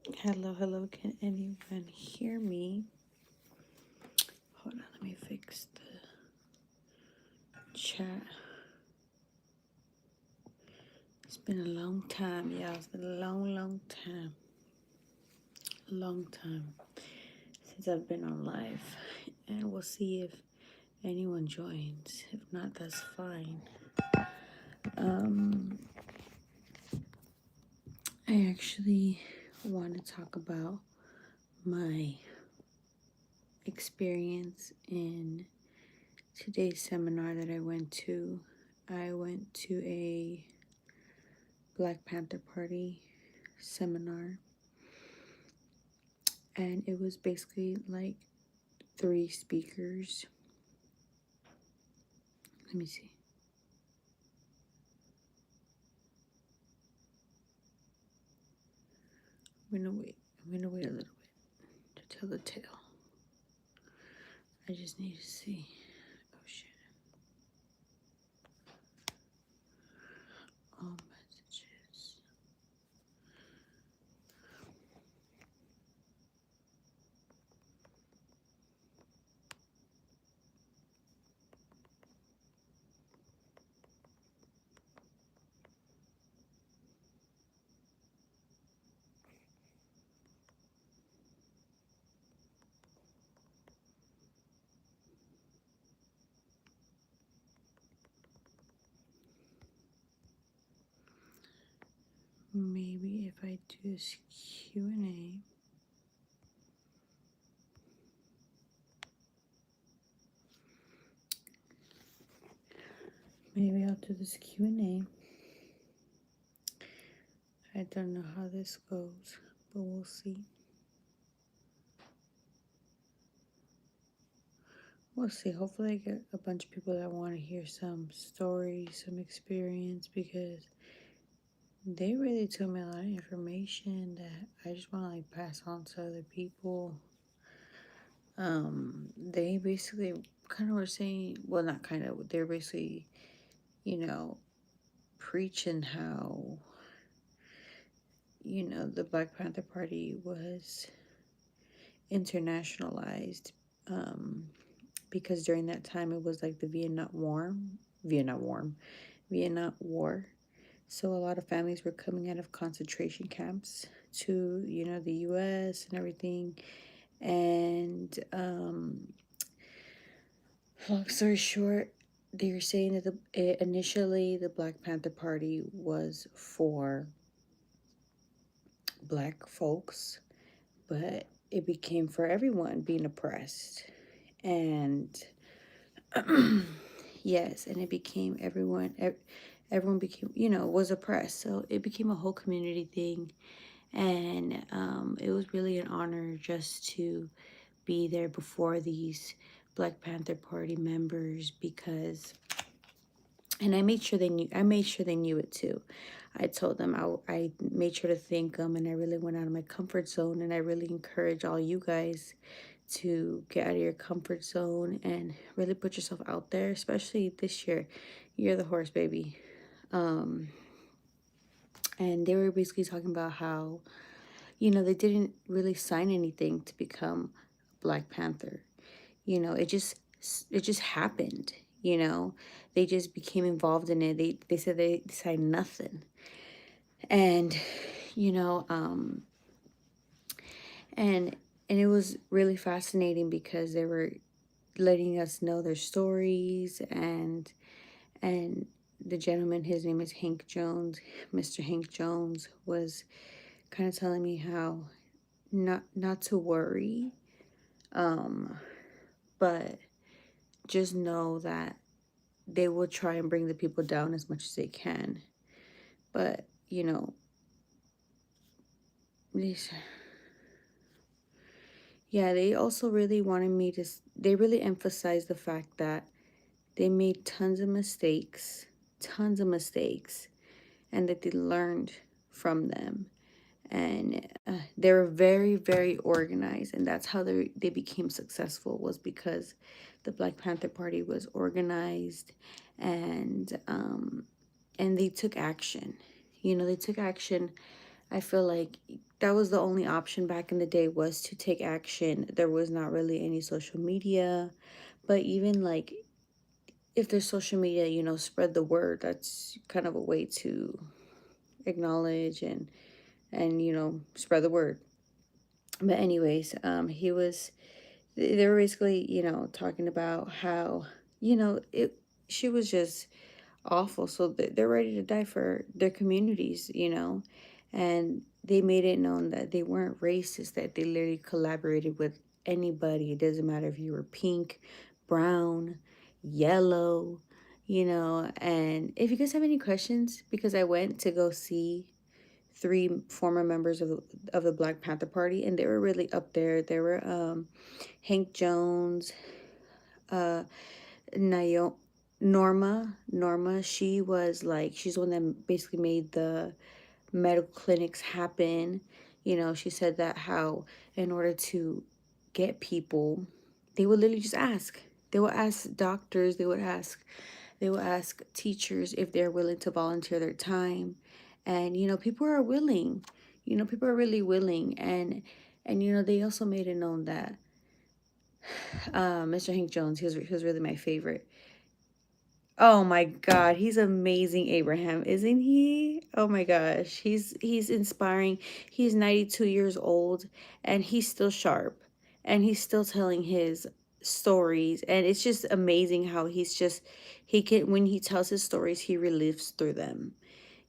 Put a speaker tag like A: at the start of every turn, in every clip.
A: Hello, hello. Can anyone hear me? Hold on, let me fix the chat. It's been a long time, y'all. It's been a long, long time. A long time since I've been on live. And we'll see if anyone joins. If not, that's fine. I actually want to talk about my experience in today's seminar that I went to. I went to a Black Panther Party seminar, and it was basically like 3 speakers. Let me see. I'm gonna wait. I'm gonna wait a little bit to tell the tale. I just need to see. Oh shit. All messages. Maybe if I do this Q&A. Maybe I'll do this Q&A. I don't know how this goes, but we'll see. We'll see. Hopefully I get a bunch of people that want to hear some stories, some experience, because they really told me a lot of information that I just want to like pass on to other people. They basically kind of were saying, well, not kind of, they're basically, preaching how, the Black Panther Party was internationalized, because during that time it was like the Vietnam War. So a lot of families were coming out of concentration camps to, the US and everything. And long story short, they were saying that initially the Black Panther Party was for Black folks, but it became for everyone being oppressed. And yes, and it became everyone became, was oppressed. So it became a whole community thing. And it was really an honor just to be there before these Black Panther Party members, because, and I made sure they knew it too. I told them, I made sure to thank them, and I really went out of my comfort zone, and I really encourage all you guys to get out of your comfort zone and really put yourself out there, especially this year. You're the horse, baby. And they were basically talking about how, they didn't really sign anything to become Black Panther. It just happened. They just became involved in it. They said they signed nothing. And you know and it was really fascinating because they were letting us know their stories. And the gentleman, his name is Hank Jones, Mr. Hank Jones, was kind of telling me how not to worry, but just know that they will try and bring the people down as much as they can. But these, yeah, they also really wanted me to, they really emphasized the fact that they made tons of mistakes, and that they learned from them. And they were very, very organized, and that's how they became successful, was because the Black Panther Party was organized. And they took action. They took action. I feel like that was the only option back in the day, was to take action. There was not really any social media, but even like if there's social media, spread the word. That's kind of a way to acknowledge and spread the word. But anyways, he was they were basically, talking about how, it she was just awful. So they're ready to die for their communities, and they made it known that they weren't racist, that they literally collaborated with anybody. It doesn't matter if you were pink, brown, yellow, And if you guys have any questions, because I went to go see three former members of the Black Panther Party, and they were really up there. There were Hank Jones, uh, Nayo, Norma. She was like, she's the one that basically made the medical clinics happen. She said that how in order to get people, they would literally just ask. They would ask doctors. They would ask teachers if they're willing to volunteer their time, and people are willing. People are really willing, and they also made it known that Mr. Hank Jones, he was really my favorite. Oh my God, he's amazing, Abraham, isn't he? Oh my gosh, he's inspiring. He's 92 years old and he's still sharp and he's still telling his stories, and it's just amazing how he can, when he tells his stories, he relives through them.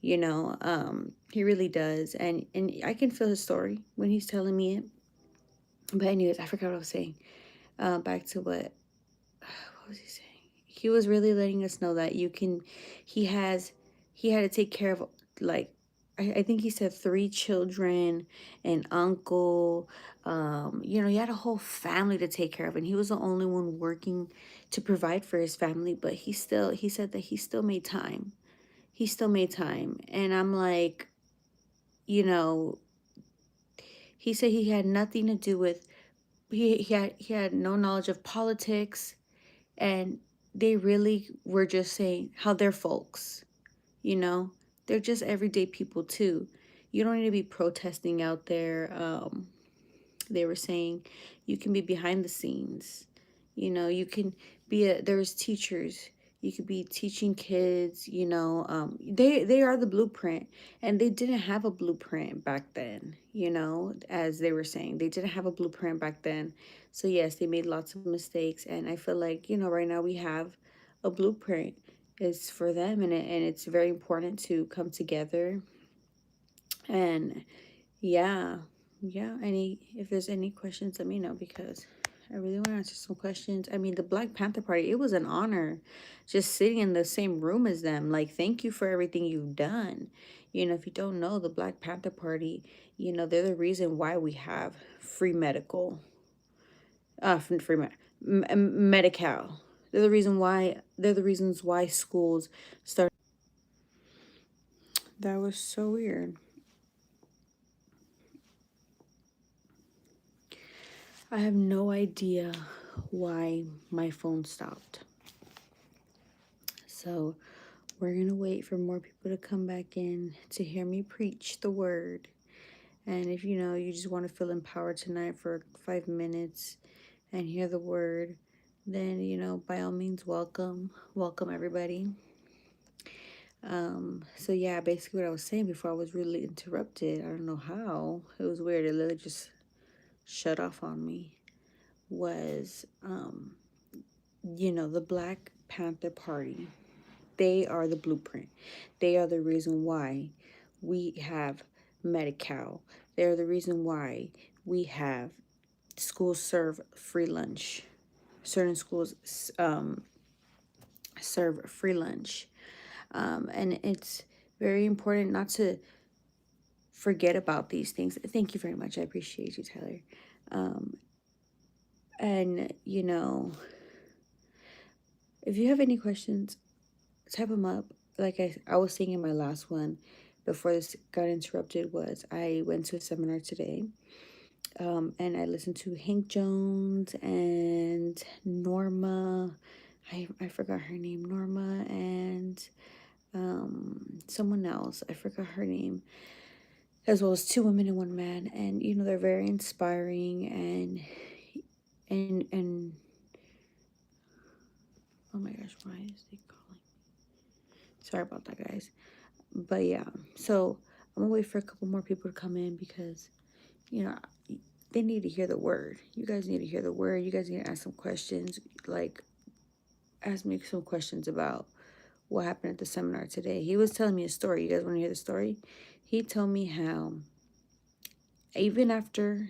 A: He really does, and I can feel his story when he's telling me it. But anyways, I forgot what I was saying. Back to what was he saying? He was really letting us know that he has, he had to take care of, like, I think he said three children, an uncle, he had a whole family to take care of, and he was the only one working to provide for his family, but he said that he still made time. He still made time. And I'm like, you know, he said he had nothing to do with, he had no knowledge of politics, and they really were just saying how they're folks, you know they're just everyday people too. You don't need to be protesting out there. They were saying you can be behind the scenes. You can there's teachers. You could be teaching kids. They are the blueprint, and they didn't have a blueprint back then. As they were saying, they didn't have a blueprint back then. So yes, they made lots of mistakes, and I feel like right now we have a blueprint. It's for them, and it's very important to come together. And yeah, yeah. If there's any questions, let me know, because I really want to answer some questions. I mean, the Black Panther Party, it was an honor just sitting in the same room as them. Like, thank you for everything you've done. If you don't know, the Black Panther Party, they're the reason why we have free medical, free Medi-Cal. They're the reasons why schools start. That was so weird. I have no idea why my phone stopped. So we're going to wait for more people to come back in to hear me preach the word. And if you just want to feel empowered tonight for 5 minutes and hear the word, then, by all means, welcome. Welcome, everybody. So yeah, basically what I was saying before I was really interrupted. I don't know how. It was weird. It literally just shut off on me. Was the Black Panther Party. They are the blueprint. They are the reason why we have Medi-Cal. They're the reason why we have schools serve free lunch. Certain schools serve free lunch. And it's very important not to forget about these things. Thank you very much. I appreciate you, Tyler. And, if you have any questions, type them up. Like I was saying in my last one before this got interrupted, was I went to a seminar today, and I listened to Hank Jones and Norma. I forgot her name. Norma and someone else. I forgot her name. as well as two women and one man. And they're very inspiring, and oh my gosh, why is they calling? Sorry about that, guys. But yeah, so I'm gonna wait for a couple more people to come in because you know they need to hear the word. You guys need to hear the word. You guys need to ask some questions. Like, ask me some questions about what happened at the seminar today. He was telling me a story. You guys want to hear the story? He told me how even after,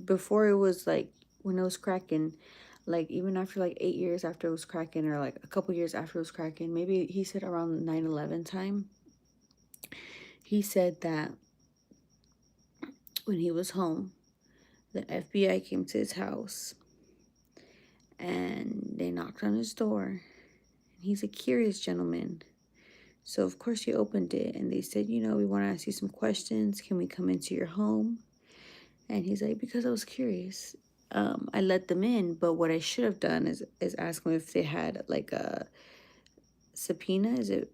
A: before it was like when it was cracking, like even after like 8 years after it was cracking, or like a couple years after it was cracking, maybe he said around 9/11 time, he said that when he was home, the FBI came to his house and they knocked on his door. He's a curious gentleman. So, of course, he opened it and they said, we want to ask you some questions. Can we come into your home? And he's like, because I was curious. I let them in, but what I should have done is ask them if they had like a subpoena. Is it?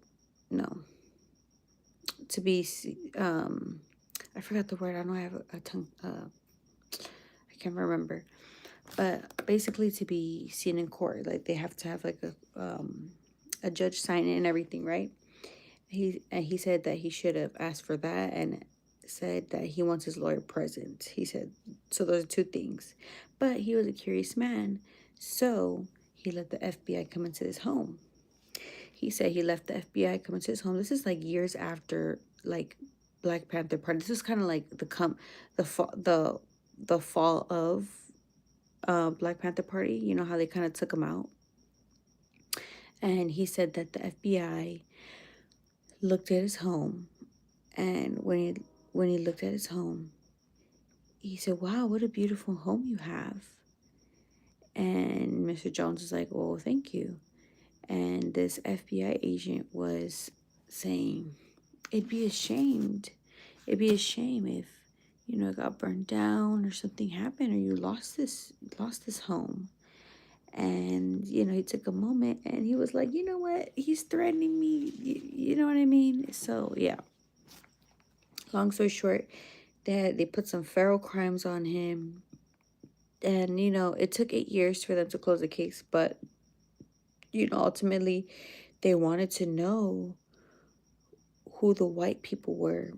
A: No. To be, I forgot the word. I know I have a tongue, I can't remember. But basically to be seen in court, like they have to have like a judge sign it and everything, right? He said that he should have asked for that and said that he wants his lawyer present. He said, so those are two things. But he was a curious man, so he let the FBI come into his home. He said he left the FBI come into his home. This is like years after like Black Panther Party. This was kind of like the fall of Black Panther Party. You know how they kind of took him out. And he said that the FBI looked at his home, and when he looked at his home, he said, "Wow, what a beautiful home you have." And Mr. Jones was like, "Well, thank you." And this FBI agent was saying, "It'd be ashamed. It'd be a shame if it got burned down or something happened or you lost this home." And he took a moment and he was like, "You know what? He's threatening me. You know what I mean?" So yeah. Long story short, they put some feral crimes on him, and it took 8 years for them to close the case. But ultimately, they wanted to know who the white people were,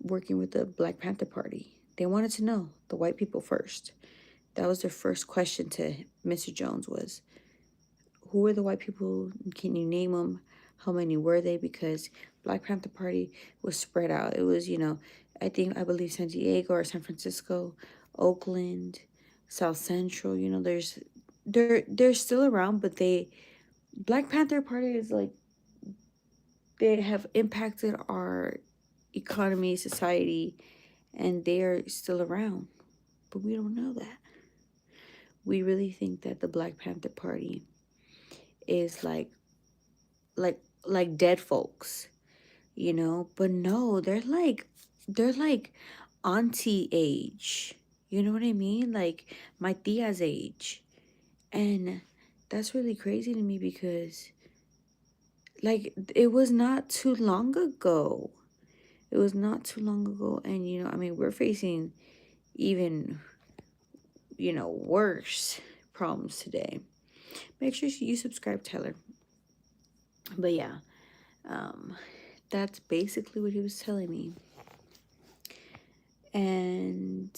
A: working with the Black Panther Party. They wanted to know the white people first. That was their first question to Mr. Jones was, who were the white people? Can you name them? How many were they? Because Black Panther Party was spread out. It was, I believe San Diego or San Francisco, Oakland, South Central. They're still around, but Black Panther Party is like, they have impacted our economy, society, and they are still around. But we don't know that. We really think that the Black Panther Party is like dead folks, but no, they're like auntie age. You know what I mean? Like my tia's age. And that's really crazy to me because like it was not too long ago. It was not too long ago. And I mean, we're facing even worse problems today. Make sure you subscribe, Tyler. But yeah, um that's basically what he was telling me. And